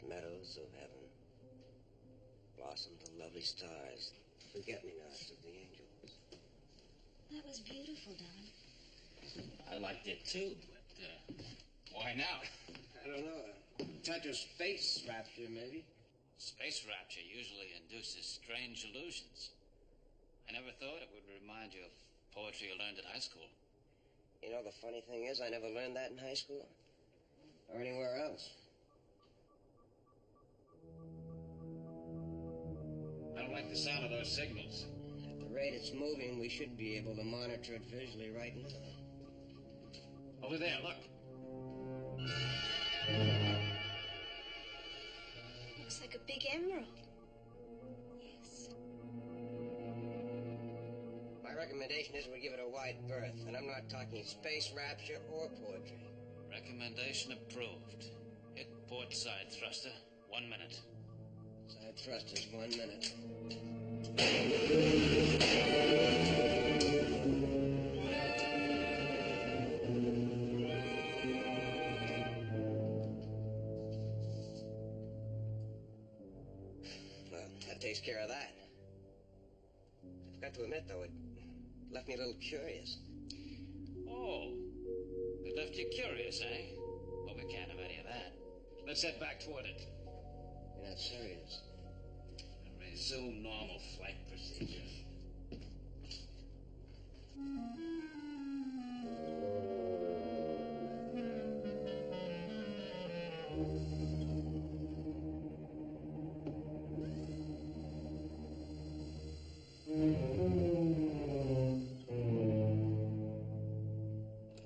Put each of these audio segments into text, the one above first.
meadows of heaven blossomed the lovely stars, forget-me-nots of the angels. That was beautiful, Don. I liked it too, but why now? I don't know. A touch of space rapture, maybe. Space rapture usually induces strange illusions. I never thought it would remind you of poetry you learned at high school. You know, the funny thing is, I never learned that in high school. Or anywhere else. I don't like the sound of those signals. At the rate it's moving, we should be able to monitor it visually right now. Over there, look. Looks like a big emerald. Yes. My recommendation is we give it a wide berth, and I'm not talking space rapture or poetry. Recommendation approved. Hit port side thruster, 1 minute. Side thrusters, 1 minute. Well, that takes care of that. I've got to admit, though, it left me a little curious. Oh, it left you curious, eh? Well, we can't have any of that. Let's head back toward it. You're not serious. Resume normal flight procedure.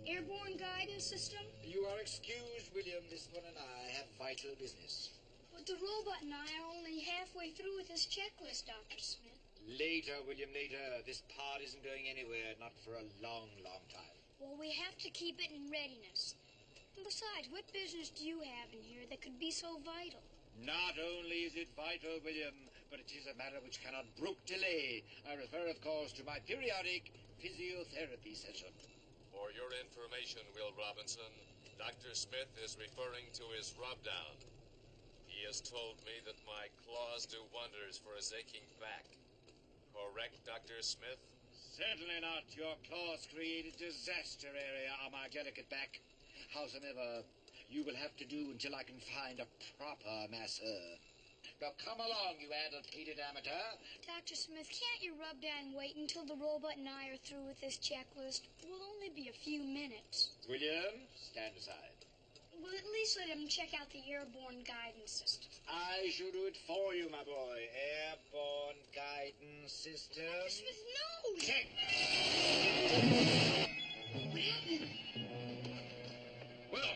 Airborne guidance system? You are excused, William. This one and I have vital business. But the robot and I are only halfway through with this checklist, Dr. Smith. Later, William, later. This pod isn't going anywhere, not for a long, long time. Well, we have to keep it in readiness. And besides, what business do you have in here that could be so vital? Not only is it vital, William, but it is a matter which cannot brook delay. I refer, of course, to my periodic physiotherapy session. For your information, Will Robinson, Dr. Smith is referring to his rub-down. He has told me that my claws do wonders for his aching back. Correct, Dr. Smith? Certainly not. Your claws create a disaster area on my delicate back. Howsoever, you will have to do until I can find a proper masseur. Now come along, you addle-pated amateur. Dr. Smith, can't you rub down wait until the robot and I are through with this checklist? It will only be a few minutes. William, stand aside. Well, at least let him check out the airborne guidance system. I shall do it for you, my boy. Airborne guidance system. Dr. Smith, no! Check! What happened? Will!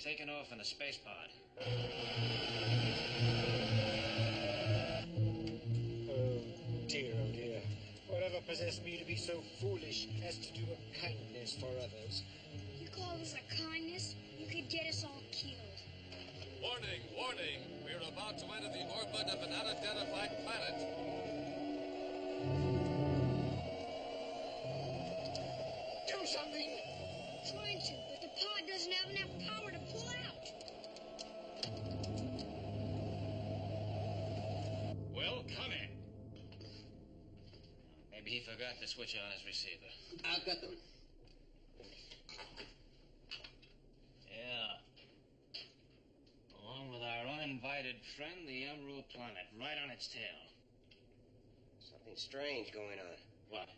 Taken off in a space pod. possess me to be so foolish as to do a kindness for others. You call this a kindness? You could get us all killed. Warning, warning! We're about to enter the orbit of an unidentified planet. Do something! Trying to, but the pod doesn't have enough power to pull out. Well, come in. Maybe he forgot to switch on his receiver. I've got them. Yeah. Along with our uninvited friend, the Emerald Planet, right on its tail. Something strange going on. What?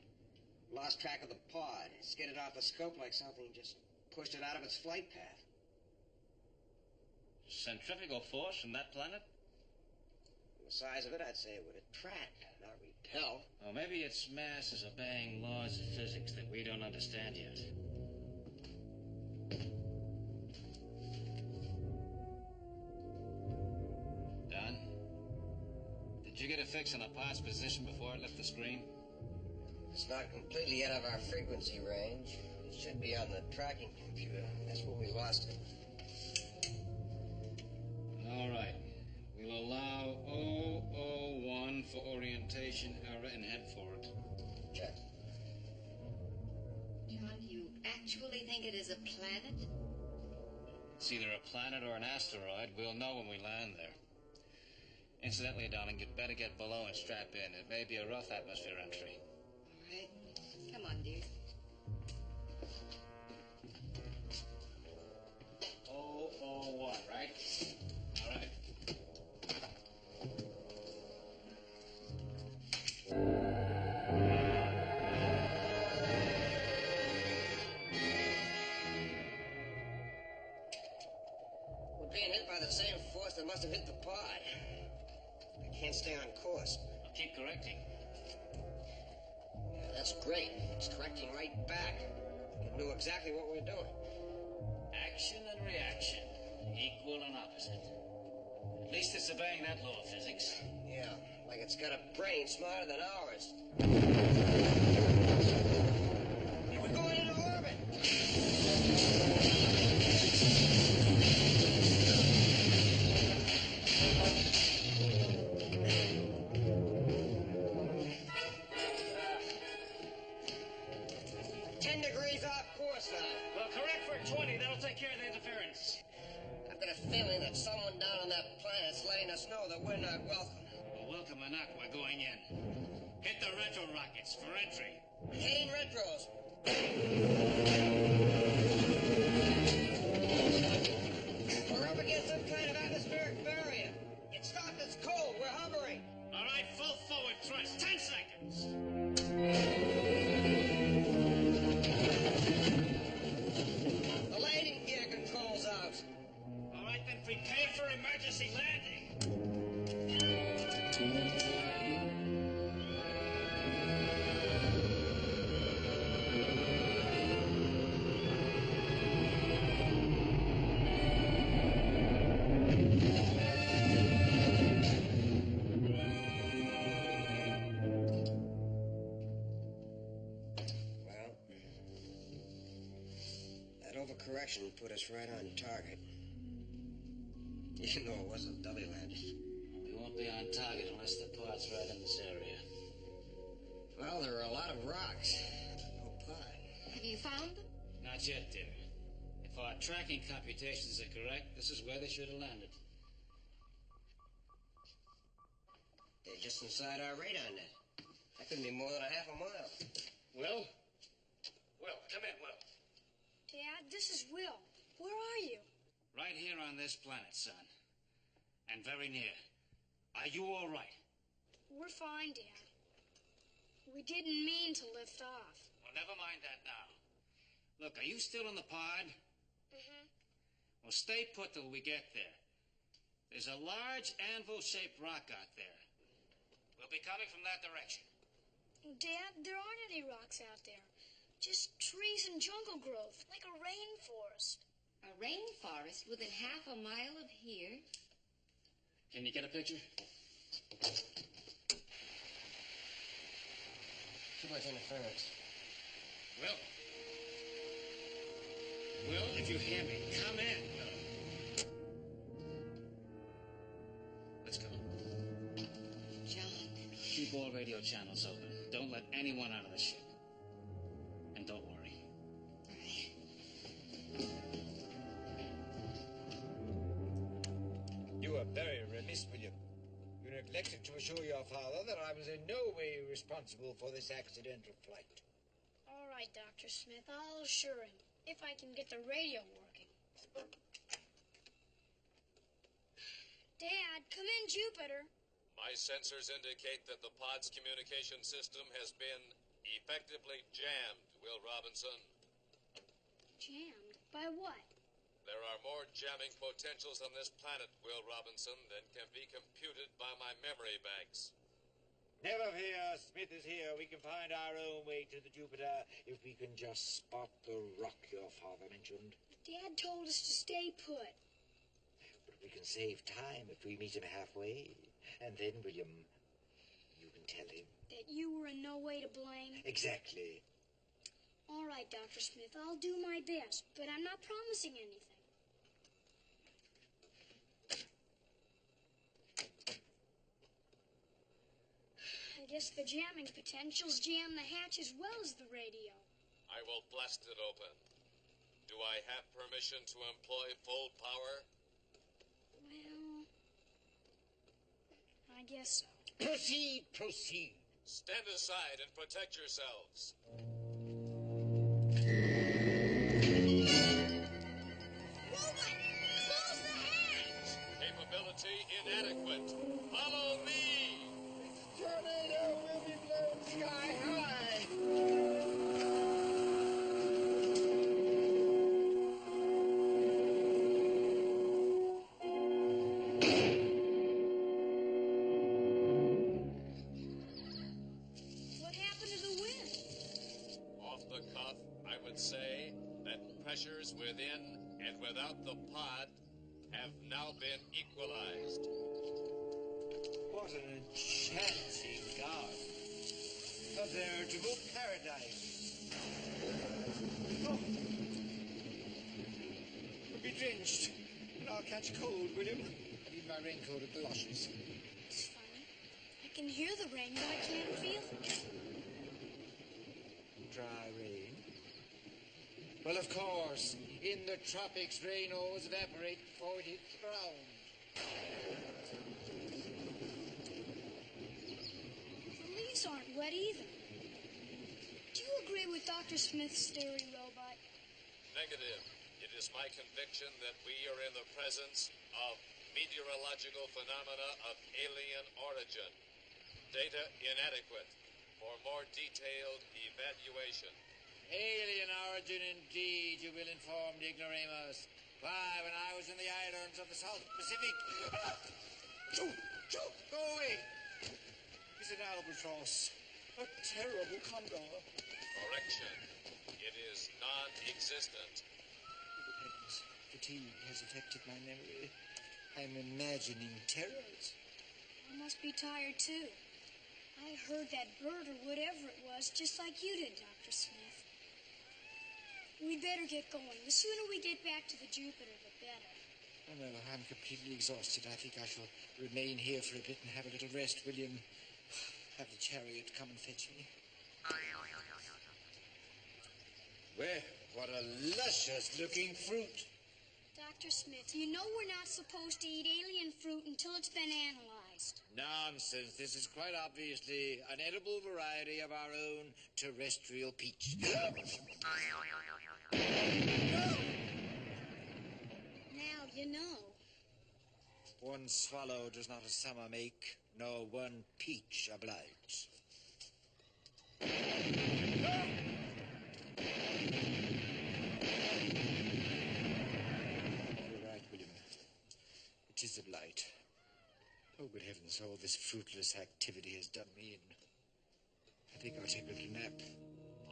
Lost track of the pod. Skidded off the scope like something just pushed it out of its flight path. Centrifugal force from that planet? From the size of it, I'd say it would attract, not repel. Or maybe its mass is obeying laws of physics that we don't understand yet. Don? Did you get a fix on the pod's position before it left the screen? It's not completely out of our frequency range. It should be on the tracking computer. That's where we lost it. All right. We'll allow 001 for orientation error and head for it. Check. John, you actually think it is a planet? It's either a planet or an asteroid. We'll know when we land there. Incidentally, darling, you'd better get below and strap in. It may be a rough atmosphere entry. All right. Come on, dear. 001, right? All right. We're being hit by the same force that must have hit the pod. I can't stay on course. I'll keep correcting. Yeah, that's great. It's correcting right back. It knew exactly what we're doing. Action and reaction, equal and opposite. At least it's obeying that law of physics. Yeah, like it's got a brain smarter than ours. We're going into orbit! Well, correct for 20. That'll take care of the interference. I've got a feeling that someone down on that planet's letting us know that we're not welcome. Well, welcome or not, we're going in. Hit the retro rockets for entry. Hitting retros. We're up against some kind of atmospheric barrier. It's stopped, it's cold, we're hovering. All right, full forward thrust. 10 seconds. The landing gear control's out. All right, then prepare for emergency landing. Correction put us right on target. Even though it wasn't double landed. We won't be on target unless the pod's right in this area. Well, there are a lot of rocks. No pod. Have you found them? Not yet, dear. If our tracking computations are correct, this is where they should have landed. They're just inside our radar net. That couldn't be more than a half a mile. Will? Will, come in, Will. Dad, this is Will. Where are you? Right here on this planet, son. And very near. Are you all right? We're fine, Dad. We didn't mean to lift off. Well, never mind that now. Look, are you still in the pod? Mm-hmm. Well, stay put till we get there. There's a large anvil-shaped rock out there. We'll be coming from that direction. Dad, there aren't any rocks out there. Just trees and jungle growth, like a rainforest. A rainforest within half a mile of here? Can you get a picture? Too much interference. Well, if you hear me, come in. Let's go. John. Keep all radio channels open. Don't let anyone out of the ship. And don't worry. You were very remiss, William. You neglected to assure your father that I was in no way responsible for this accidental flight. All right, Dr. Smith, I'll assure him, if I can get the radio working. Dad, come in, Jupiter. My sensors indicate that the pod's communication system has been effectively jammed, Will Robinson. Jammed? By what? There are more jamming potentials on this planet, Will Robinson, than can be computed by my memory banks. Never fear, Smith is here. We can find our own way to the Jupiter if we can just spot the rock your father mentioned. Dad told us to stay put. But we can save time if we meet him halfway. And then, William, you can tell him. That you were in no way to blame? Exactly. All right, Dr. Smith, I'll do my best, but I'm not promising anything. I guess the jamming potentials jam the hatch as well as the radio. I will blast it open. Do I have permission to employ full power? Well, I guess so. Proceed. Stand aside and protect yourselves. Robot, close the hatch! Capability inadequate. Follow me! Tornado will be blown sky high. What happened to the wind? Off the cuff, I would say that pressures within and without the pod have now been equalized. What an enchanting garden. A veritable paradise. Oh. We'll be drenched. And I'll catch cold, William. I need my raincoat and galoshes. It's funny. I can hear the rain, but I can't feel it. Dry rain? Well, of course. In the tropics, rain always evaporates before it hits the ground. The leaves aren't wet either. Do you agree with Dr. Smith's theory, Robot? Negative. It is my conviction that we are in the presence of meteorological phenomena of alien origin. Data inadequate for more detailed evaluation. Alien origin indeed, you will inform the ignoramus. Why, when I was in the islands of the South Pacific... Go away! It's an albatross. A terrible condor. Correction. It is non-existent. Good heavens, fatigue has affected my memory. I'm imagining terrors. I must be tired, too. I heard that bird or whatever it was, just like you did, Dr. Smith. We'd better get going. The sooner we get back to the Jupiter, the better. Oh, no, I'm completely exhausted. I think I shall remain here for a bit and have a little rest, William. Have the chariot come and fetch me. Well, what a luscious-looking fruit. Dr. Smith, you know we're not supposed to eat alien fruit until it's been analyzed. Nonsense. This is quite obviously an edible variety of our own terrestrial peach. Now you know. One swallow does not a summer make, nor one peach oblige. You're right, William. It is a blight. Oh, good heavens, all this fruitless activity has done me in. I think I'll take a little nap.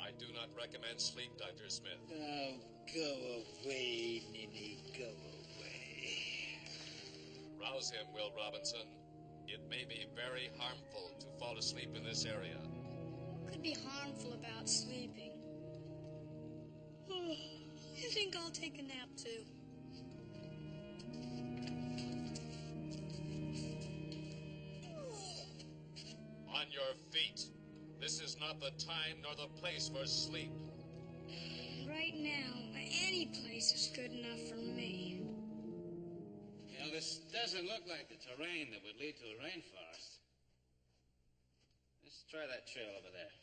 I do not recommend sleep, Dr. Smith. Oh, go away, Ninny, go away. Rouse him, Will Robinson. It may be very harmful to fall asleep in this area. could be harmful about sleeping. Oh, I think I'll take a nap, too. On your feet. This is not the time nor the place for sleep. Right now, any place is good enough for me. You know, this doesn't look like the terrain that would lead to a rainforest. Let's try that trail over there.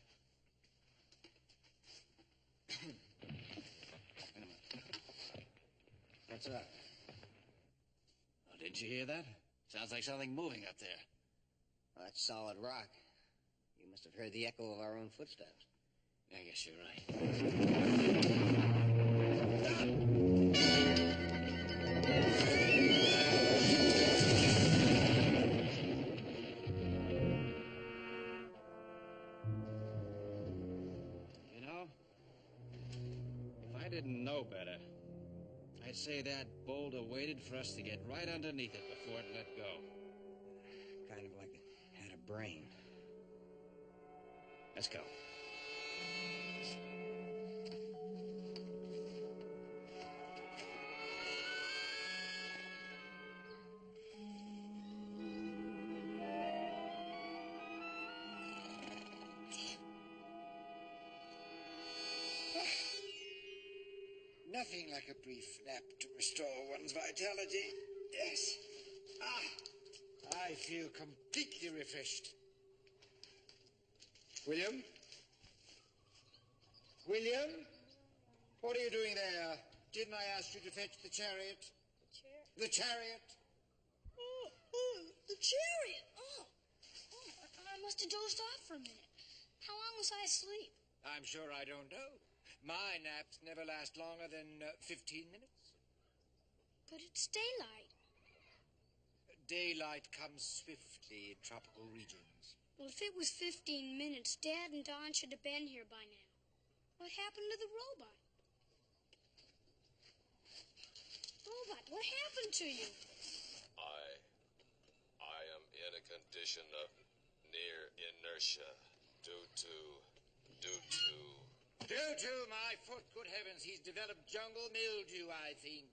Wait a minute. What's up? Oh, didn't you hear that? Sounds like something moving up there. Well, that's solid rock. You must have heard the echo of our own footsteps. I guess you're right. You know, if I didn't know better, I'd say that boulder waited for us to get right underneath it before it let go. Kind of like it had a brain. Let's go. Nothing like a brief nap to restore one's vitality. Yes. I feel completely refreshed. William? William? What are you doing there? Didn't I ask you to fetch the chariot? The chariot? The chariot! I must have dozed off for a minute. How long was I asleep? I'm sure I don't know. My naps never last longer than 15 minutes. But it's daylight. Daylight comes swiftly in tropical regions. Well, if it was 15 minutes, Dad and Don should have been here by now. What happened to the robot? Robot, what happened to you? I am in a condition of near inertia due to Due to my foot, good heavens, he's developed jungle mildew, I think.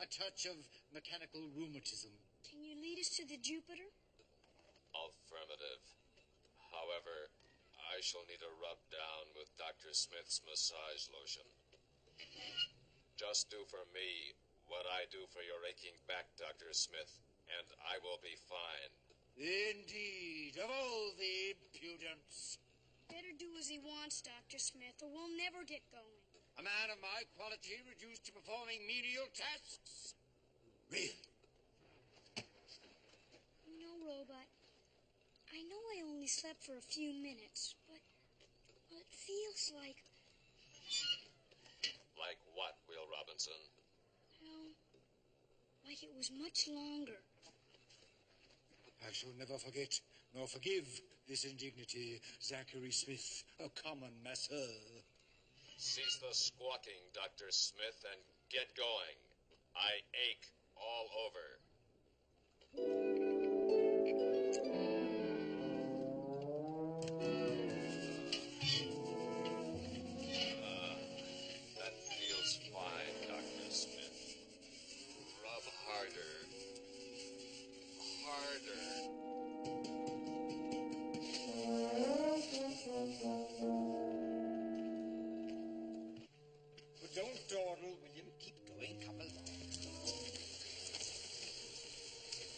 A touch of mechanical rheumatism. Can you lead us to the Jupiter? affirmative. However, I shall need a rub down with Dr. Smith's massage lotion. Just do for me what I do for your aching back, Dr. Smith, and I will be fine. Indeed, of all the impudence. Better do as he wants, Dr. Smith, or we'll never get going. A man of my quality reduced to performing menial tasks? Really? You know, Robot, I know I only slept for a few minutes, but it feels like... Like what, Will Robinson? Well, like it was much longer. I shall never forget nor forgive this indignity, Zachary Smith, a common masseur. Cease the squawking, Dr. Smith, and get going. I ache all over. That feels fine, Dr. Smith. Rub harder. Harder. But don't dawdle, William. Keep going. Come along.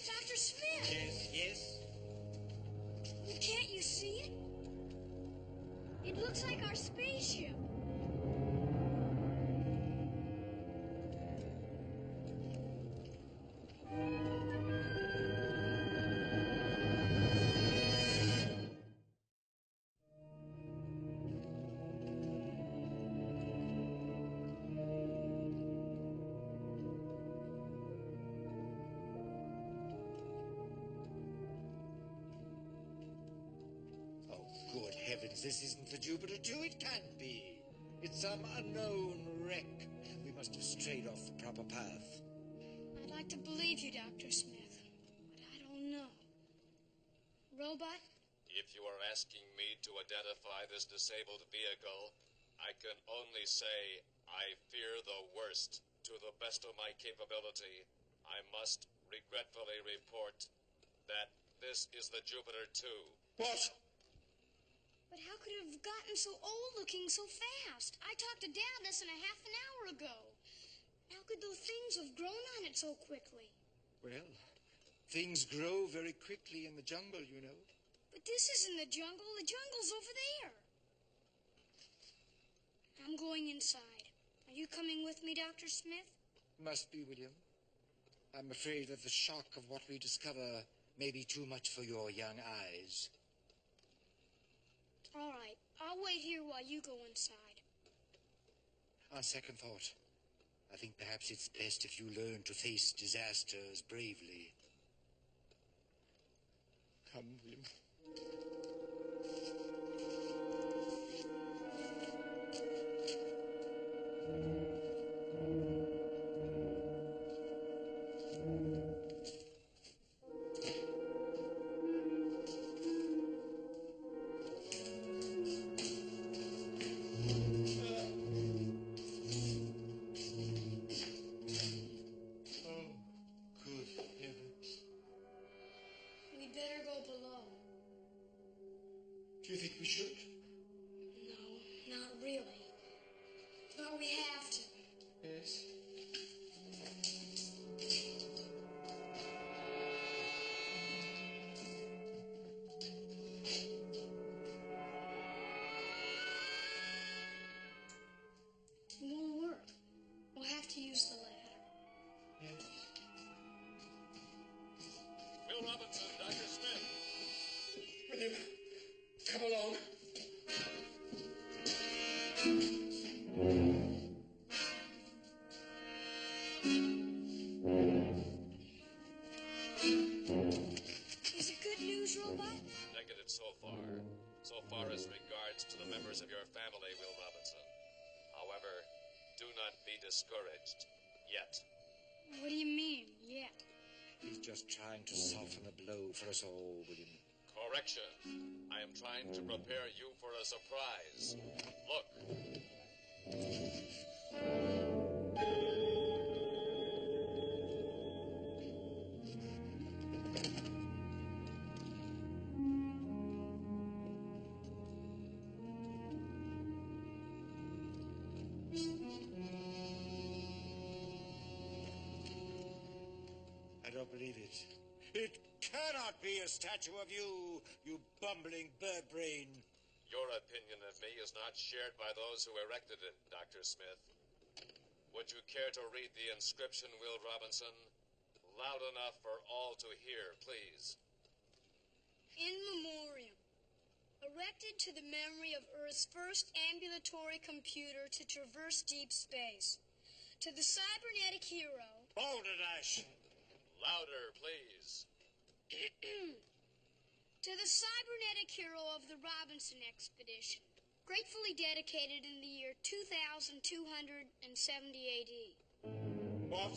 Dr. Smith! Yes? Can't you see it? It looks like our spaceship. Oh, good heavens, this isn't the Jupiter 2. It can't be. It's some unknown wreck. We must have strayed off the proper path. I'd like to believe you, Dr. Smith, but I don't know. Robot, If you are asking me to identify this disabled vehicle, I can only say I fear the worst. To the best of my capability, I must regretfully report that this is the Jupiter 2. What? But how could it have gotten so old looking so fast? I talked to Dad less than a half an hour ago. How could those things have grown on it so quickly? Well, things grow very quickly in the jungle, you know. But this isn't the jungle. The jungle's over there. I'm going inside. Are you coming with me, Dr. Smith? Must be, William. I'm afraid that the shock of what we discover may be too much for your young eyes. All right. I'll wait here while you go inside. On second thought, I think perhaps it's best if you learn to face disasters bravely. Come, William. We'd better go below. Do you think we should? No, not really. But we have to. Yes. It won't work. We'll have to use the ladder. Yes. Will Robinson, Dr. Smith. William, come along. Is it good news, Robot? Negative so far. So far as regards to the members of your family, Will Robinson. However, do not be discouraged. Yet. What do you mean, yet? He's just trying to soften the blow for us all, William. Correction. I am trying to prepare you for a surprise. Look. I don't believe it. It cannot be a statue of you, you bumbling bird brain. Your opinion of me is not shared by those who erected it, Dr. Smith. Would you care to read the inscription, Will Robinson? Loud enough for all to hear, please. In memoriam. Erected to the memory of Earth's first ambulatory computer to traverse deep space. To the cybernetic hero. Balderdash! Louder, please. To the cybernetic hero of the Robinson expedition. Gratefully dedicated in the year 2270 AD. What?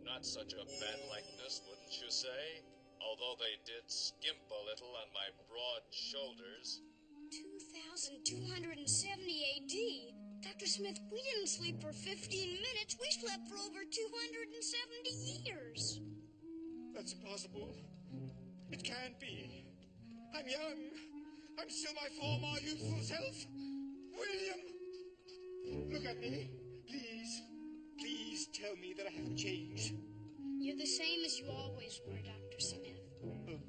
Not such a bad likeness, wouldn't you say? Although they did skimp a little on my broad shoulders. 2270 AD? Dr. Smith, we didn't sleep for 15 minutes. We slept for over 270 years. That's impossible. It can't be. I'm young. I'm still my former youthful self. William! Look at me. Please. Please tell me that I haven't changed. You're the same as you always were, Dr. Smith. Oh,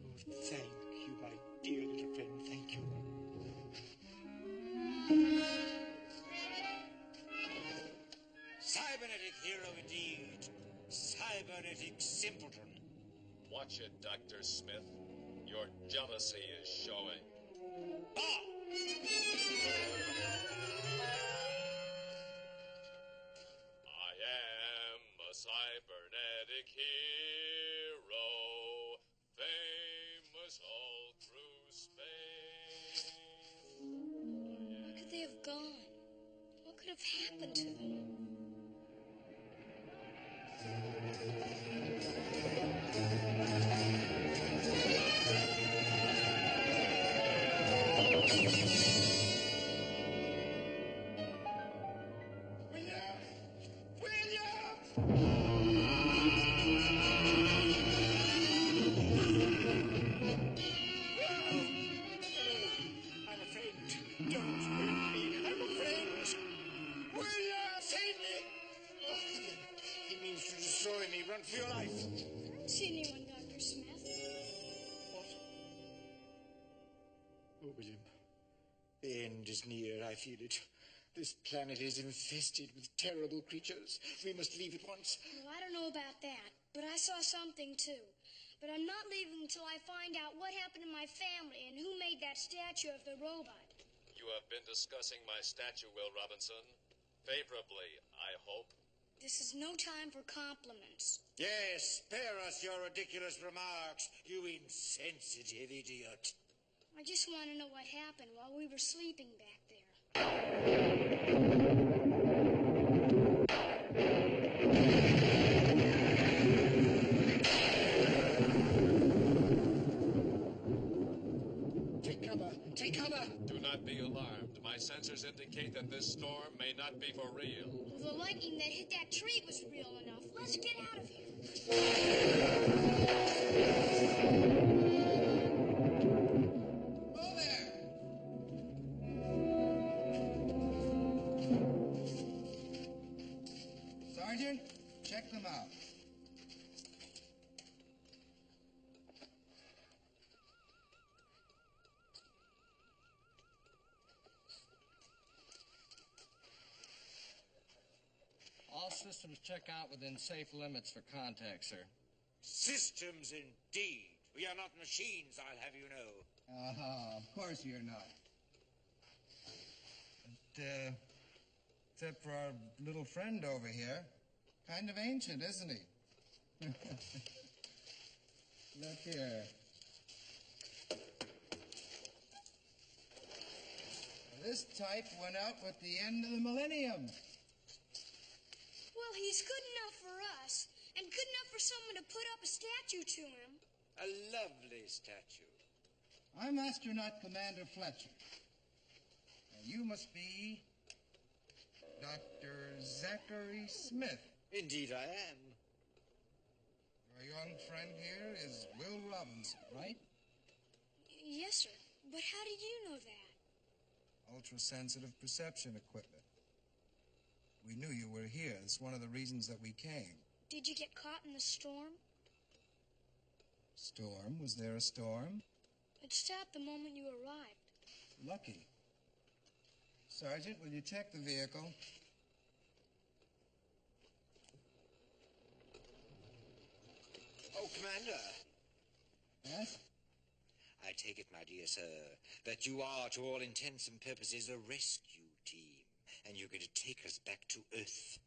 thank you, my dear little friend. Thank you. Cybernetic hero indeed. Cybernetic simpleton. Watch it, Dr. Smith. Your jealousy is showing. Ah! I am a cybernetic hero, famous all through space. Where could they have gone? What could have happened to them? Oh, William. The end is near, I feel it. This planet is infested with terrible creatures. We must leave at once. Well, I don't know about that, but I saw something too. But I'm not leaving until I find out what happened to my family and who made that statue of the robot. You have been discussing my statue, Will Robinson. Favorably, I hope. This is no time for compliments. Yes, spare us your ridiculous remarks, you insensitive idiot. I just want to know what happened while we were sleeping back there. Take cover! Take cover! Do not be alarmed. My sensors indicate that this storm may not be for real. Well, the lightning that hit that tree was real enough. Let's get out of here. Hello there! Sergeant, check them out. All systems check out within safe limits for contact, sir. Systems indeed. We are not machines, I'll have you know. Of course you're not. But, except for our little friend over here. Kind of ancient, isn't he? Look here. This type went out with the end of the millennium. Well, he's good enough for us, and good enough for someone to put up a statue to him. A lovely statue. I'm Astronaut Commander Fletcher. And you must be Dr. Zachary Smith. Indeed I am. Your young friend here is Will Robinson, right? Yes, sir. But how did you know that? Ultra-sensitive perception equipment. We knew you were here. It's one of the reasons that we came. Did you get caught in the storm? Storm? Was there a storm? It stopped the moment you arrived. Lucky. Sergeant, will you check the vehicle? Oh, Commander. Yes? I take it, my dear sir, that you are, to all intents and purposes, a rescue team, and you're going to take us back to Earth.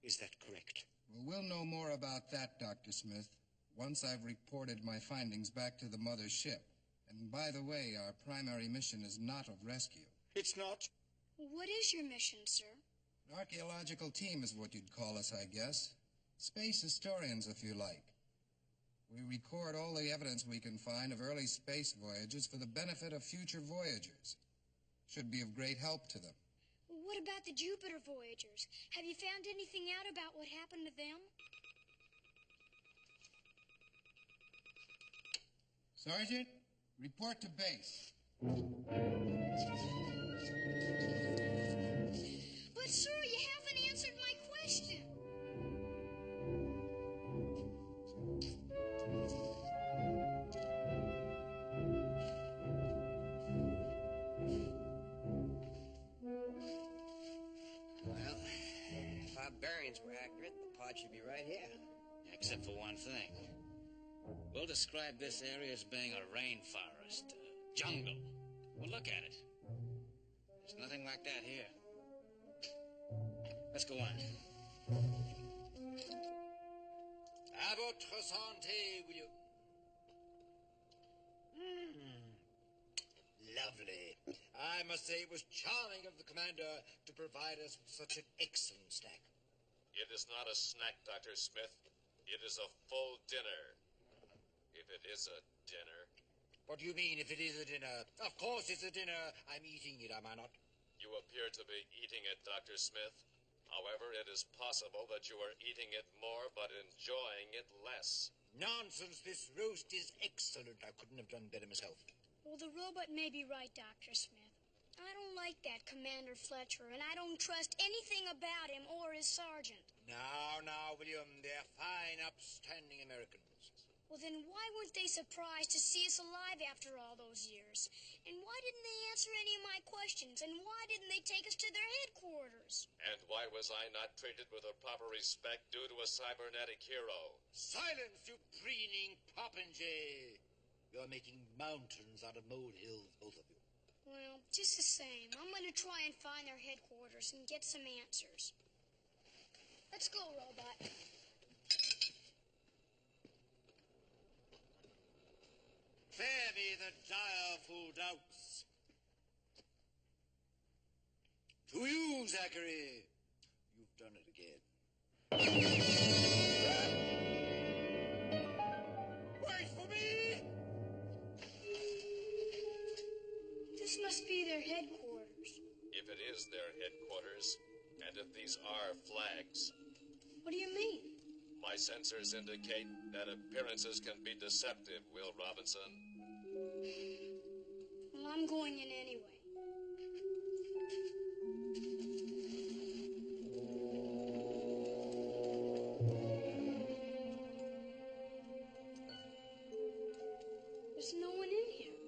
Is that correct? Well, we'll know more about that, Dr. Smith, once I've reported my findings back to the mother ship. And by the way, our primary mission is not of rescue. It's not? What is your mission, sir? An archaeological team is what you'd call us, I guess. Space historians, if you like. We record all the evidence we can find of early space voyages for the benefit of future voyagers. Should be of great help to them. What about the Jupiter Voyagers? Have you found anything out about what happened to them? Sergeant, report to base. But, sir, you haven't answered my question. Well, if our bearings were accurate, the pod should be right here. Except for one thing. We'll describe this area as being a rainforest, a jungle. Well, look at it. There's nothing like that here. Let's go on. À votre santé, William. Lovely. I must say it was charming of the commander to provide us with such an excellent snack. It is not a snack, Dr. Smith. It is a full dinner. If it is a dinner. What do you mean, if it is a dinner? Of course it's a dinner. I'm eating it, am I not? You appear to be eating it, Dr. Smith. However, it is possible that you are eating it more but enjoying it less. Nonsense. This roast is excellent. I couldn't have done better myself. Well, the robot may be right, Dr. Smith. I don't like that Commander Fletcher, and I don't trust anything about him or his sergeant. Now, William, they're fine, upstanding Americans. Well, then why weren't they surprised to see us alive after all those years? And why didn't they answer any of my questions? And why didn't they take us to their headquarters? And why was I not treated with a proper respect due to a cybernetic hero? Silence, you preening popinjay! You're making mountains out of molehills, both of you. Well, just the same, I'm going to try and find their headquarters and get some answers. Let's go, Robot. Spare me the direful doubts. To you, Zachary. You've done it again. Wait for me! This must be their headquarters. If it is their headquarters, and if these are flags, What do you mean? my sensors indicate that appearances can be deceptive, Will Robinson. Well, I'm going in anyway. There's no one in here.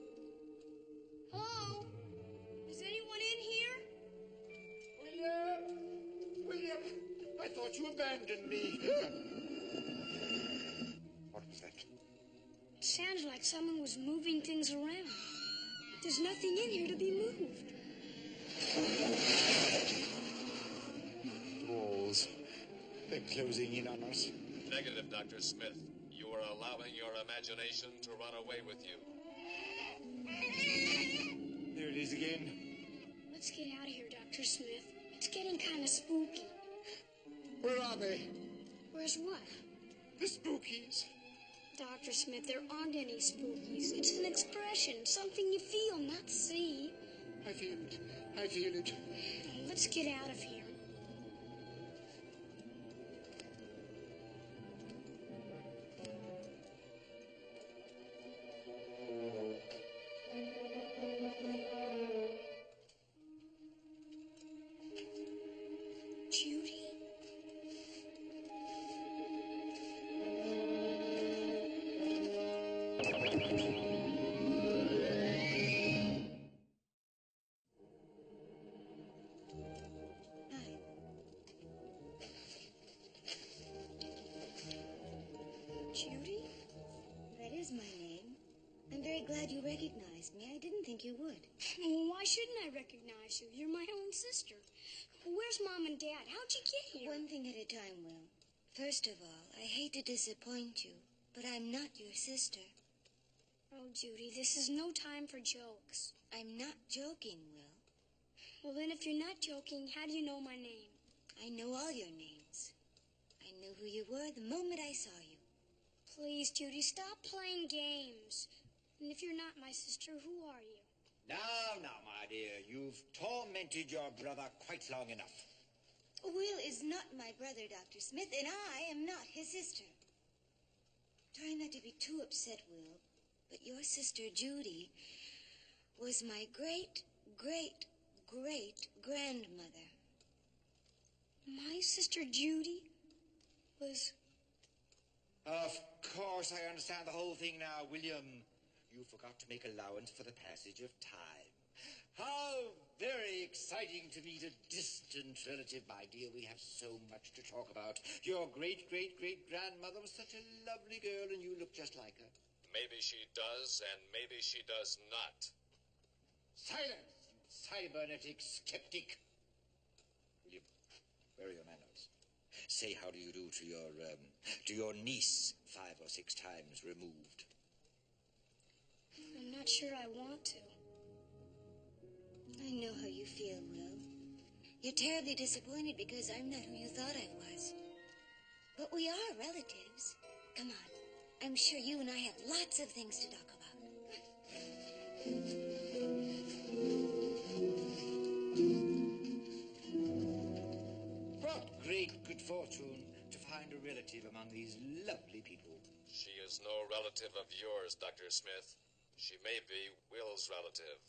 Hello? Is anyone in here? William, I thought you abandoned me. What was that? It sounds like someone was moving things around. There's nothing in here to be moved. Walls. They're closing in on us. Negative, Dr. Smith. You are allowing your imagination to run away with you. There it is again. Let's get out of here, Dr. Smith. It's getting kind of spooky. Where are they? Where's what? The spookies. Dr. Smith, there aren't any spookies. It's an expression, something you feel, not see. I feel it. I feel it. Let's get out of here. Judy? Judy? That is my name. I'm very glad you recognized me. I didn't think you would. Well, why shouldn't I recognize you? You're my own sister. Where's Mom and Dad? How'd you get here? One thing at a time, Will. First of all, I hate to disappoint you, but I'm not your sister. Oh, Judy, this is no time for jokes. I'm not joking, Will. Well, then if you're not joking, how do you know my name? I know all your names. I knew who you were the moment I saw you. Please, Judy, stop playing games. And if you're not my sister, who are you? Now, my dear, you've tormented your brother quite long enough. Will is not my brother, Dr. Smith, and I am not his sister. Try not to be too upset, Will, but your sister, Judy, was my great-great-great-grandmother. My sister Judy was... Of course, I understand the whole thing now, William. You forgot to make allowance for the passage of time. How very exciting to meet a distant relative, my dear. We have so much to talk about. Your great-great-great-grandmother was such a lovely girl, and you look just like her. Maybe she does, and maybe she does not. Silence, you cybernetic skeptic. William, where are your manners? Say how do you do to your niece 5 or 6 times removed. I'm not sure I want to. I know how you feel, Will. You're terribly disappointed because I'm not who you thought I was. But we are relatives. Come on. I'm sure you and I have lots of things to talk about. What great good fortune to find a relative among these lovely people. She is no relative of yours, Dr. Smith. She may be Will's relative.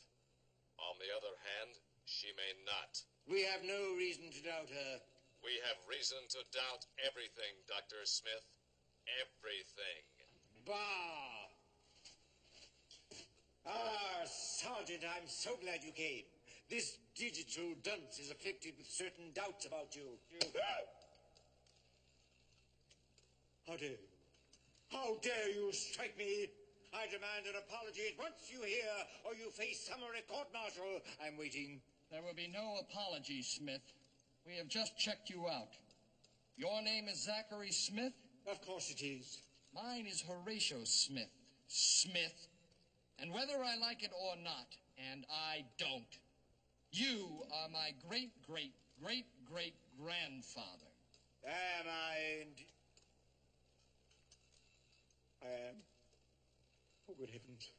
On the other hand, she may not. We have no reason to doubt her. We have reason to doubt everything, Dr. Smith. Everything. Bah! Ah, Sergeant, I'm so glad you came. This digital dunce is afflicted with certain doubts about you. How dare you? How dare you strike me? I demand an apology at once, you hear, or you face summary court-martial. I'm waiting. There will be no apology, Smith. We have just checked you out. Your name is Zachary Smith? Of course it is. Mine is Horatio Smith. Smith. And whether I like it or not, and I don't, you are my great-great-great-great-grandfather. Am I indeed? I am. Oh, good heavens.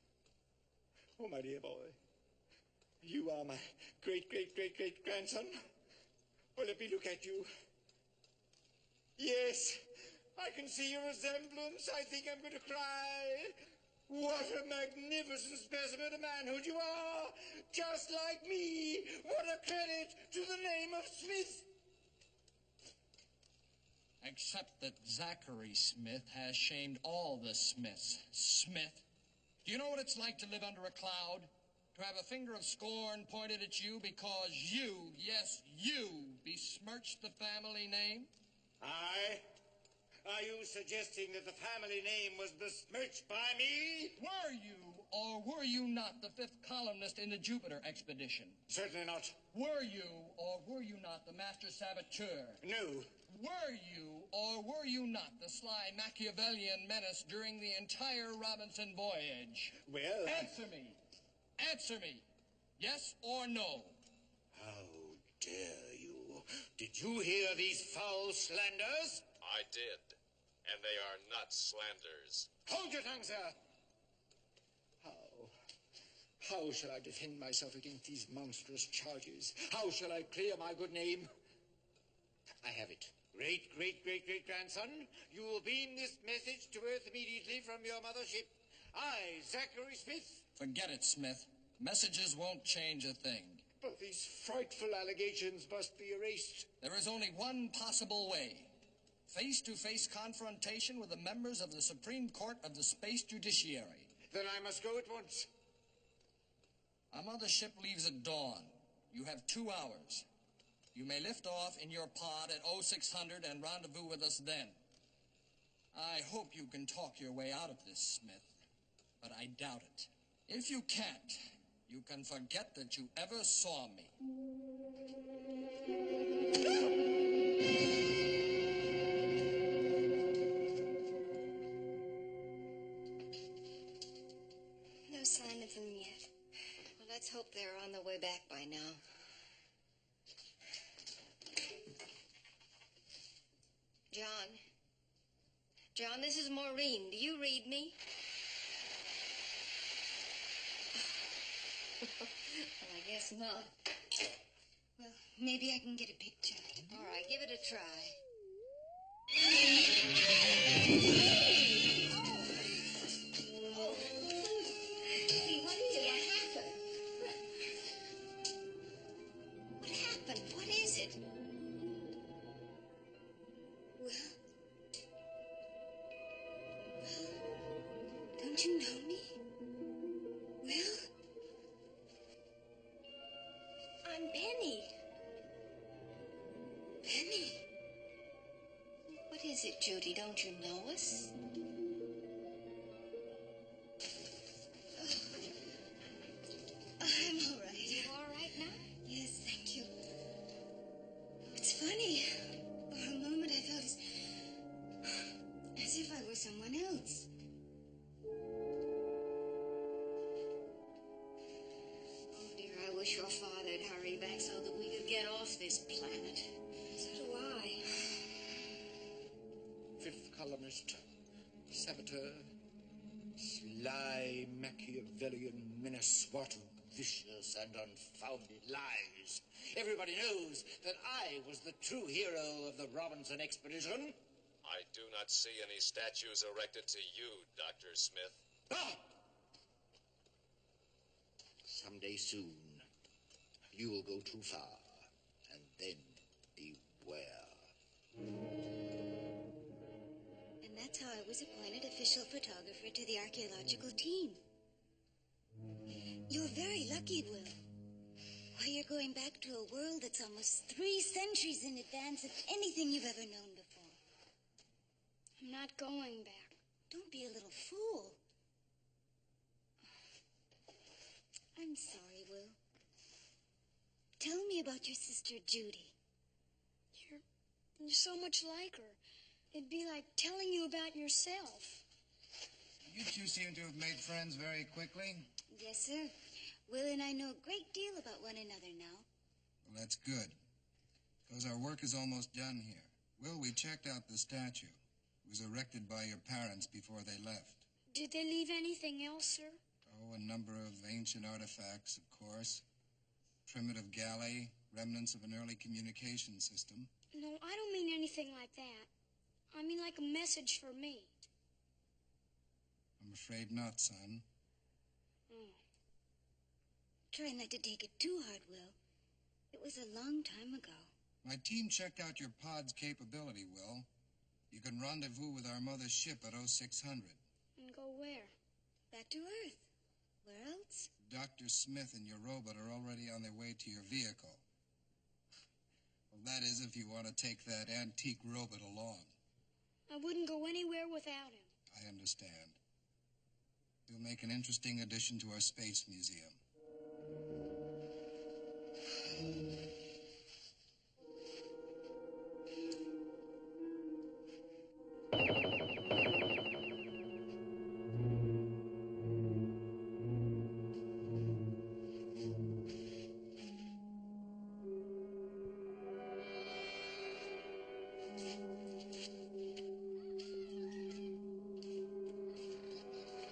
Oh, my dear boy. You are my great-great-great-great-grandson. Oh, let me look at you. Yes, I can see your resemblance. I think I'm going to cry. What a magnificent specimen of manhood you are. Just like me. What a credit to the name of Smith. Except that Zachary Smith has shamed all the Smiths. Smith. Do you know what it's like to live under a cloud? To have a finger of scorn pointed at you because you, yes, you, besmirched the family name? Are you suggesting that the family name was besmirched by me? Were you or were you not the fifth columnist in the Jupiter expedition? Certainly not. Were you or were you not the master saboteur? No. Were you or were you not the sly Machiavellian menace during the entire Robinson voyage? Well, Answer me. Answer me. Yes or no? How dare you? Did you hear these foul slanders? I did. And they are not slanders. Hold your tongue, sir. How shall I defend myself against these monstrous charges? How shall I clear my good name? I have it. Great-great-great-great-grandson, you will beam this message to Earth immediately from your mothership. I, Zachary Smith. Forget it, Smith. Messages won't change a thing. But these frightful allegations must be erased. There is only one possible way. Face-to-face confrontation with the members of the Supreme Court of the Space Judiciary. Then I must go at once. Our mothership leaves at dawn. You have 2 hours. You may lift off in your pod at 0600 and rendezvous with us then. I hope you can talk your way out of this, Smith, but I doubt it. If you can't, you can forget that you ever saw me. No sign of them yet. Well, let's hope they're on the way back by now. John, this is Maureen. Do you read me? Well, I guess not. Well, maybe I can get a picture. All right, give it a try. Oh. Hey, what is it? What happened? What happened? What is it? Don't you know me? Will? I'm Penny. Penny? What is it, Judy? Don't you know us? I'm all right. You all right now? Yes, thank you. It's funny. For a moment I felt as if I were someone else. Oh, dear, I wish your father'd hurry back so that we could get off this planet. So do I. Fifth columnist, saboteur, sly Machiavellian menace, what vicious and unfounded lies. Everybody knows that I was the true hero of the Robinson expedition. I do not see any statues erected to you, Dr. Smith. Ah! Someday soon, you will go too far, and then beware. And That's how I was appointed official photographer to the archaeological team. You're very lucky, Will. Why, you're going back to a world that's almost 3 centuries in advance of anything you've ever known before. I'm not going back. Don't be a little fool. I'm sorry, Will. Tell me about your sister, Judy. You're so much like her. It'd be like telling you about yourself. You two seem to have made friends very quickly. Yes, sir. Will and I know a great deal about one another now. Well, that's good, because our work is almost done here. Will, we checked out the statue. It was erected by your parents before they left. Did they leave anything else, sir? Oh, a number of ancient artifacts, of course. Primitive galley, remnants of an early communication system. No, I don't mean anything like that. I mean like a message for me. I'm afraid not, son. Oh. Try not to take it too hard, Will. It was a long time ago. My team checked out your pod's capability, Will. You can rendezvous with our mother's ship at 0600. And go where? Back to Earth. Where else? Dr. Smith and your robot are already on their way to your vehicle. Well, that is if you want to take that antique robot along. I wouldn't go anywhere without him. I understand. He'll make an interesting addition to our space museum.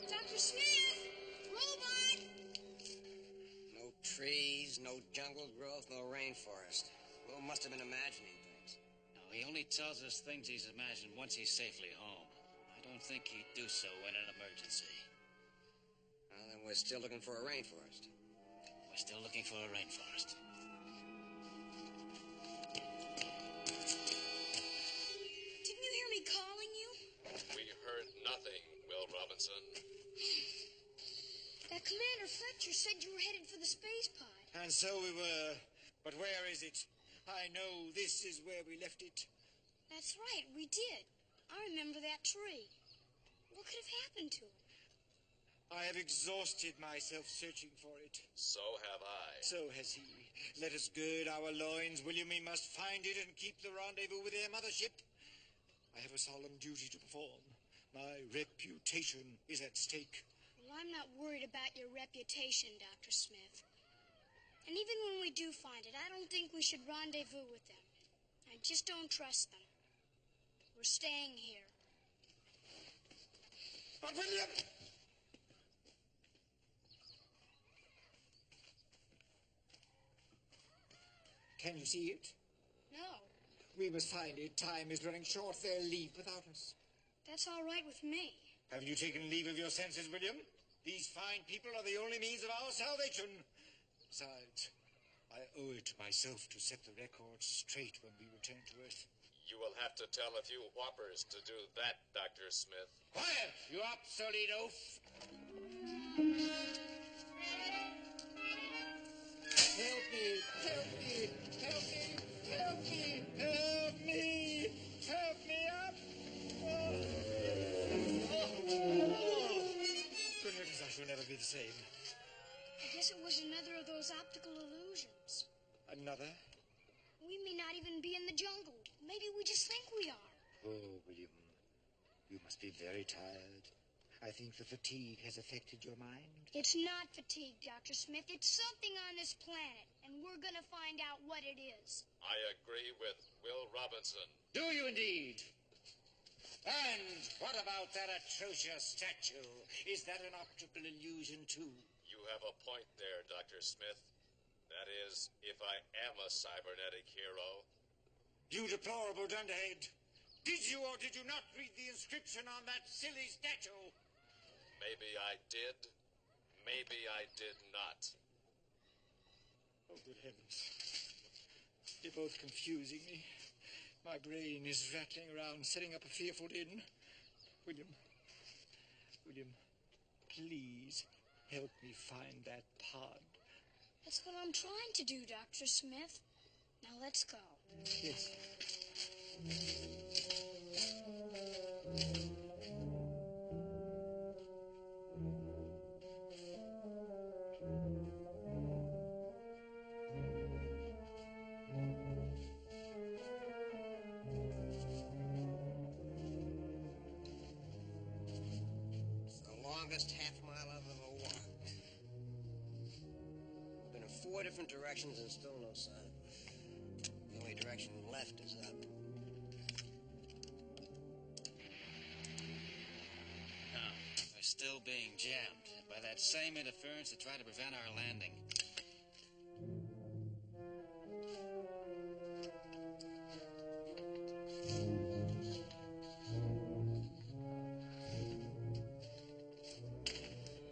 Dr. Smith! Robot! No trees, no jungle growth, no rainforest. Will must have been imagining things. No, he only tells us things he's imagined once he's safely home. I don't think he'd do so in an emergency. Well, then we're still looking for a rainforest. We're still looking for a rainforest. Didn't you hear me calling you? We heard nothing, Will Robinson. That Commander Fletcher said you were headed for the space pod. And so we were. But where is it? I know this is where we left it. That's right, we did. I remember that tree. What could have happened to it? I have exhausted myself searching for it. So have I. So has he. Let us gird our loins, William. We must find it and keep the rendezvous with their mothership. I have a solemn duty to perform. My reputation is at stake. Well, I'm not worried about your reputation, Dr. Smith. And even when we do find it, I don't think we should rendezvous with them. I just don't trust them. We're staying here. But William! Can you see it? No, We must find it. Time is running short. They'll leave without us. that's all right with me. Have you taken leave of your senses, William? These fine people are the only means of our salvation. Besides, I owe it to myself to set the record straight when we return to Earth. You will have to tell a few whoppers to do that, Dr. Smith. Quiet, you obsolete oaf! Help me! Help me! Help me! Help me! Help me! Help me up! Good heavens, I shall never be the same. I guess it was another of those optical illusions. Another? We may not even be in the jungle. Maybe we just think we are. Oh, William, you must be very tired. I think the fatigue has affected your mind. It's not fatigue, Dr. Smith. It's something on this planet, and we're gonna find out what it is. I agree with Will Robinson. Do you indeed? And what about that atrocious statue? Is that an optical illusion, too? You have a point there, Dr. Smith. That is, if I am a cybernetic hero. You deplorable dunderhead. Did you or did you not read the inscription on that silly statue? Maybe I did. Maybe I did not. Oh, good heavens. You're both confusing me. My brain is rattling around, setting up a fearful din. William, please help me find that pod. That's what I'm trying to do, Dr. Smith. Now let's go. Yes. It's the longest half mile I've ever walked. I've been in 4 different directions and still no sign. The only direction left is up. No, we're still being jammed by that same interference that tried to prevent our landing.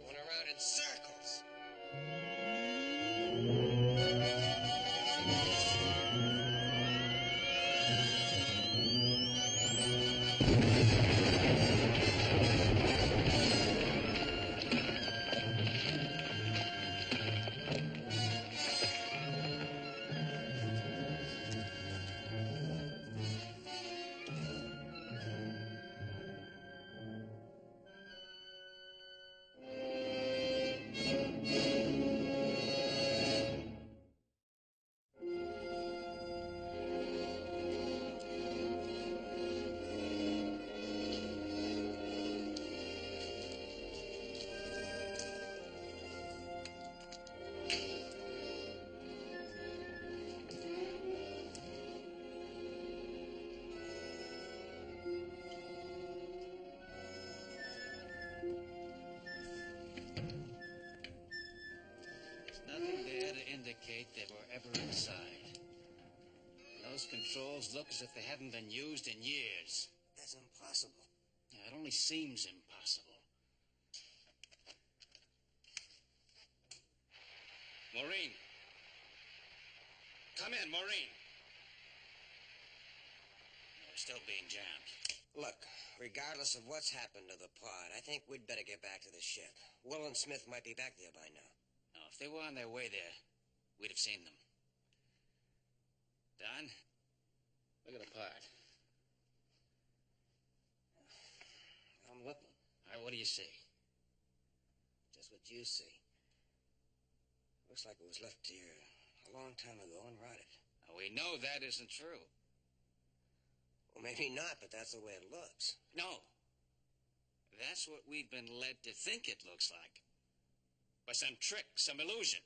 Went around in circles. Nothing there to indicate they were ever inside. Those controls look as if they haven't been used in years. That's impossible. Yeah, it only seems impossible. Maureen. Come in, Maureen. We're still being jammed. Look, regardless of what's happened to the pod, I think we'd better get back to the ship. Will and Smith might be back there by now. Now, if they were on their way there, we'd have seen them. Don, look at the pod. I'm looking. All right, what do you see? Just what you see. Looks like it was left here a long time ago and rotted. Now, we know that isn't true. Well, maybe not, but that's the way it looks. No. That's what we've been led to think it looks like. By some trick, some illusion.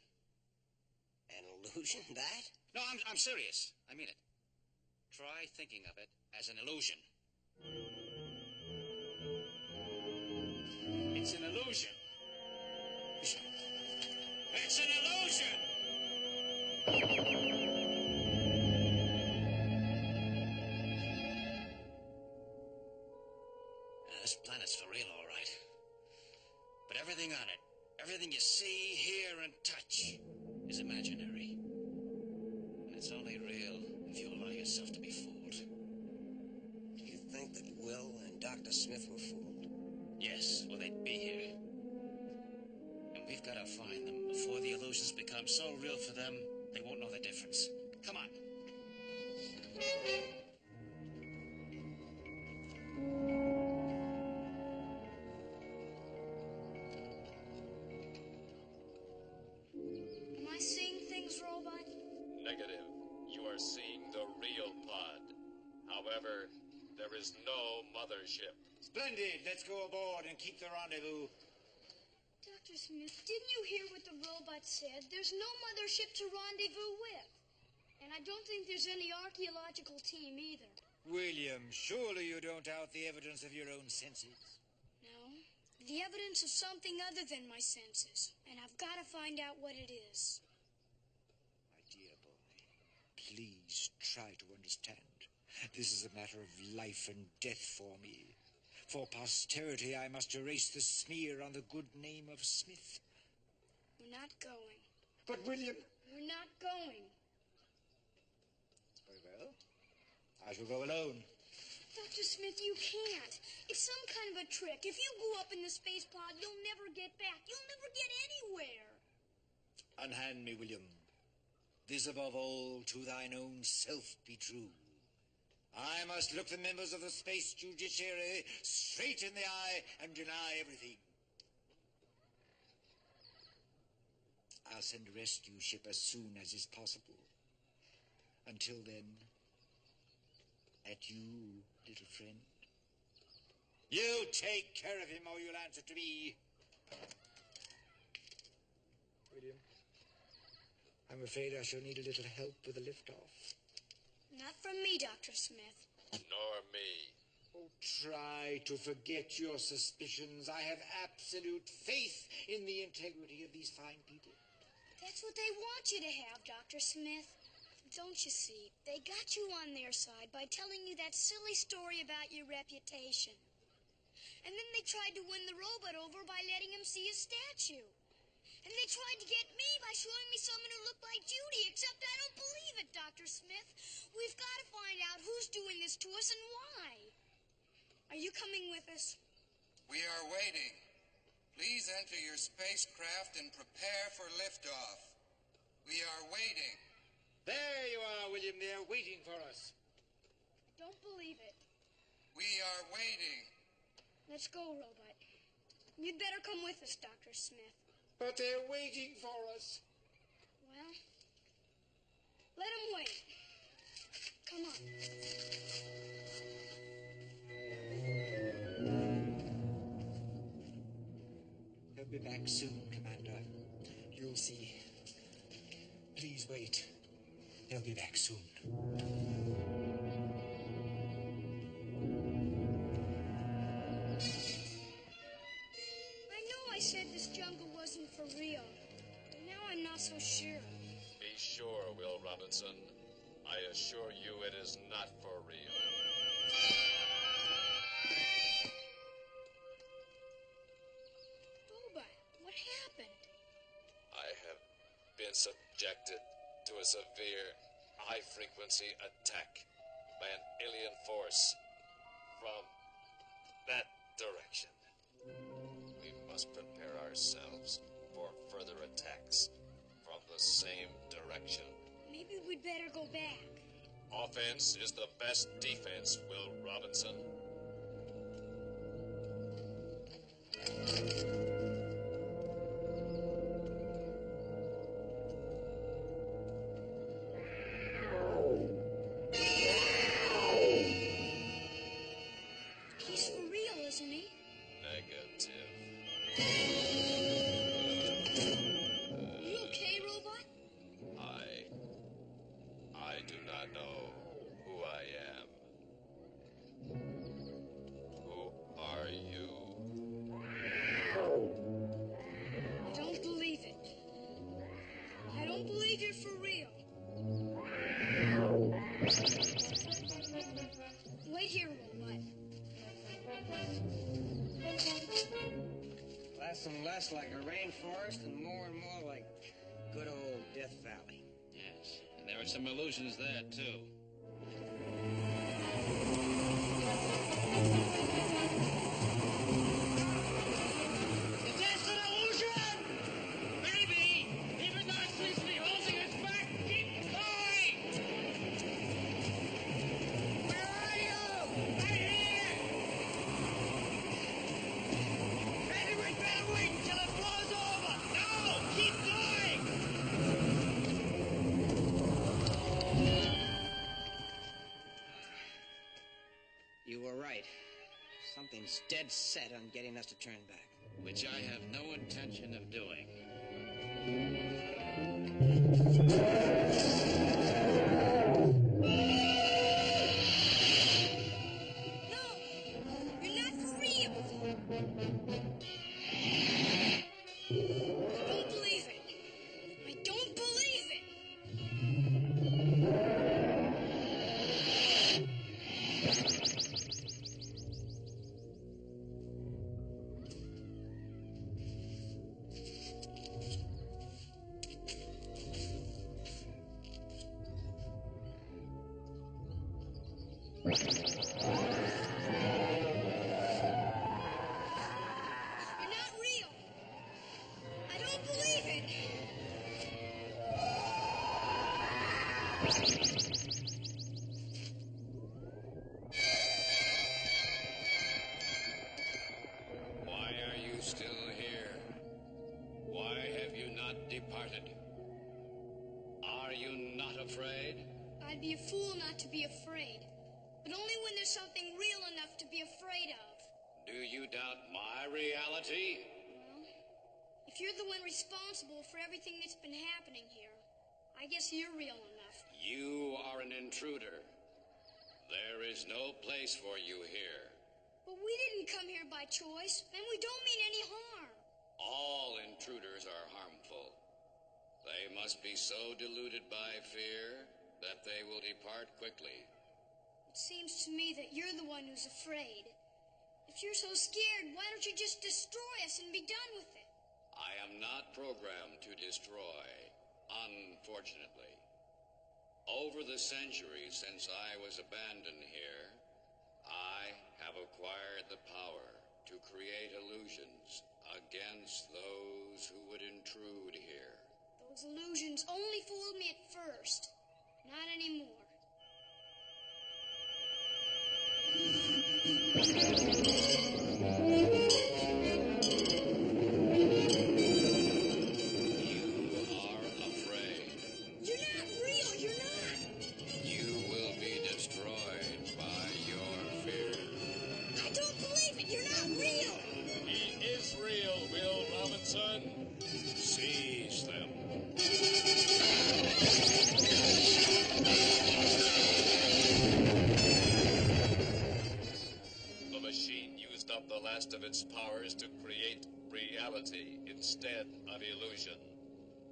An illusion, that? No, I'm serious. I mean it. Try thinking of it as an illusion. It's an illusion. It's an illusion! Now, this planet's for real, all right. But everything on it, everything you see, hear, and touch is imaginary. And it's only real if you allow yourself to be fooled. Do you think that Will and Dr. Smith were fooled? Yes, or they'd be here. And we've got to find them before the illusions become so real for them, they won't know the difference. Come on. Am I seeing things, Robot? Negative. You are seeing the real pod. However, there is no mothership. Splendid. Let's go aboard and keep the rendezvous. Dr. Smith, didn't you hear what the robot said? There's no mothership to rendezvous with. And I don't think there's any archaeological team either. William, surely you don't doubt the evidence of your own senses. No. The evidence of something other than my senses. And I've got to find out what it is. My dear boy, please try to understand. This is a matter of life and death for me. For posterity, I must erase the smear on the good name of Smith. We're not going. But, William... We're not going. Very well. I shall go alone. Dr. Smith, you can't. It's some kind of a trick. If you go up in the space pod, you'll never get back. You'll never get anywhere. Unhand me, William. This above all, to thine own self be true. I must look the members of the space judiciary straight in the eye and deny everything. I'll send a rescue ship as soon as is possible. Until then, at you, little friend. You take care of him or you'll answer to me. William, I'm afraid I shall need a little help with the liftoff. Not from me, Dr. Smith. Nor me. Oh, try to forget your suspicions. I have absolute faith in the integrity of these fine people. That's what they want you to have, Dr. Smith. Don't you see? They got you on their side by telling you that silly story about your reputation. And then they tried to win the robot over by letting him see his statue. And they tried to get me by showing me someone who looked like Judy, except I don't believe it, Dr. Smith. We've got to find out who's doing this to us and why. Are you coming with us? We are waiting. Please enter your spacecraft and prepare for liftoff. We are waiting. There you are, William. They're waiting for us. I don't believe it. We are waiting. Let's go, robot. You'd better come with us, Dr. Smith. But they're waiting for us. Well, let them wait. Come on. He'll be back soon, Commander. You'll see. Please wait. He'll be back soon. I know I said this jungle wasn't for real, but now I'm not so sure. Be sure, Will Robinson. I assure you it is not for real. Robot, what happened? I have been subjected to a severe high-frequency attack by an alien force from that direction. We must prepare ourselves for further attacks from the same direction. Maybe we'd better go back. Offense is the best defense, Will Robinson. He's for real, isn't he? Negative. You okay, robot? I do not know who I am. Who are you? I don't believe it. I don't believe you're for real. Wait here, robot. Less and less like a rainforest and more like good old Death Valley. Yes, and there are some illusions there, too. Is this an illusion? Maybe. Even though it seems to be holding us back, keep going! Where are you? Right here! Maybe we'd better wait until it blows over. No! Keep going! You were right. Something's dead set on getting us to turn back. Which I have no intention of doing. No! You're not for real! I don't believe it. I don't believe it! Why are you still here? Why have you not departed? Are you not afraid? I'd be a fool not to be afraid. But only when there's something real enough to be afraid of. Do you doubt my reality? Well, if you're the one responsible for everything that's been happening here, I guess you're real enough. You are an intruder. There is no place for you here. But we didn't come here by choice, and we don't mean any harm. All intruders are harmful. They must be so deluded by fear that they will depart quickly. It seems to me that you're the one who's afraid. If you're so scared, why don't you just destroy us and be done with it? I am not programmed to destroy, unfortunately. Over the centuries since I was abandoned here, I have acquired the power to create illusions against those who would intrude here. Those illusions only fooled me at first. Not anymore. You're not real, you're not. You will be destroyed by your fear. I don't believe it, you're not real. He is real, Will Robinson. Seize them. The machine used up the last of its powers to create reality instead of illusion.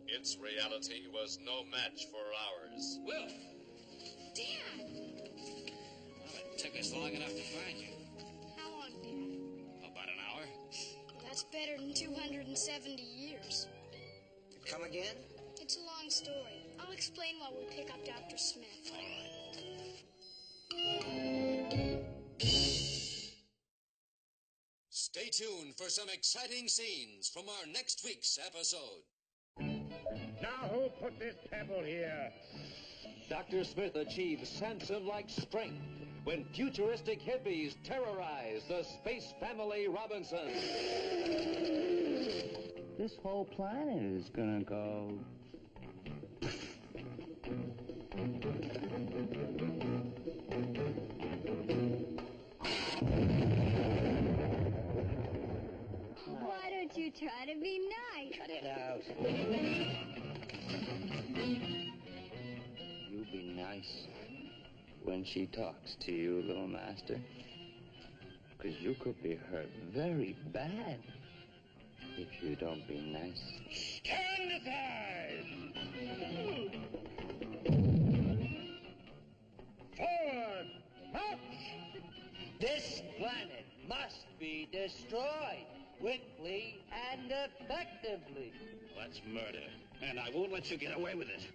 Its reality was no match for ours. Wilf! Dad! Well, it took us long enough to find you. How long, Dad? About an hour. That's better than 270 years. Come again? It's a long story. I'll explain while we pick up Dr. Smith. All right. Stay tuned for some exciting scenes from our next week's episode. Now who put this pebble here? Dr. Smith achieves Samson-like strength when futuristic hippies terrorize the space family Robinson. This whole planet is gonna go. Why don't you try to be nice? Cut it out. You be nice when she talks to you, little master. 'Cause you could be hurt very bad if you don't be nice. Stand aside! Forward! March! This planet must be destroyed quickly and effectively. That's murder, and I won't let you get away with it.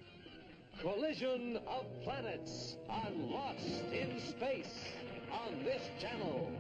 Collision of Planets on Lost in Space on this channel.